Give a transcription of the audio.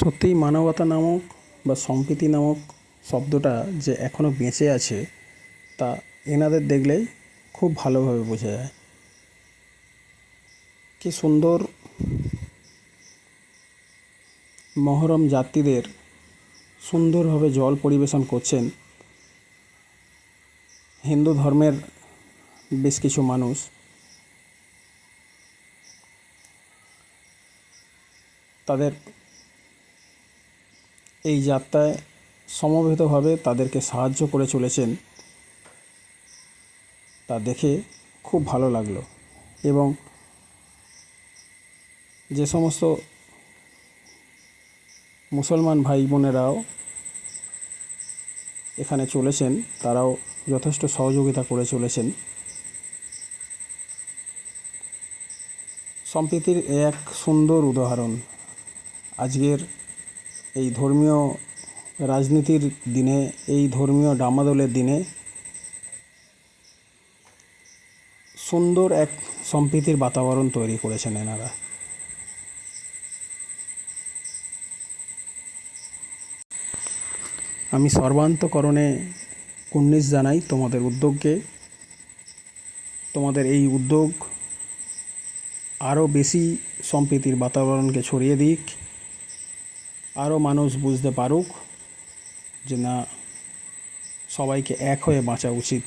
সত্যিই মানবতা নামক বা সম্প্রীতি নামক শব্দটা যে এখনও বেঁচে আছে তা এনাদের দেখলেই খুব ভালোভাবে বোঝা যায়। কি সুন্দর মহরম যাত্রীদের সুন্দরভাবে জল পরিবেশন করছেন হিন্দু ধর্মের বেশ কিছু মানুষ। তাদের এই যাত্রায় সমবেতভাবে তাদেরকে সাহায্য করে চলেছেন, তা দেখে খুব ভালো লাগলো। এবং যে সমস্ত মুসলমান ভাই বোনেরাও এখানে চলেছেন তারাও যথেষ্ট সহযোগিতা করে চলেছেন। সম্প্রীতির এক সুন্দর উদাহরণ আজকের এই ধর্মীয় রাজনীতির দিনে, এই ধর্মীয় ডামাডোলের দিনে সুন্দর এক সম্প্রীতির বাতাবরণ তৈরি করেছেন এনারা। আমি সর্বান্তকরণে কুর্নিশ জানাই তোমাদের উদ্যোগকে। তোমাদের এই উদ্যোগ আরও বেশি সম্প্রীতির বাতাবরণকে ছড়িয়ে দিক, আরও মানুষ বুঝতে পারুক যে না, সবাইকে এক হয়ে বাঁচা উচিত।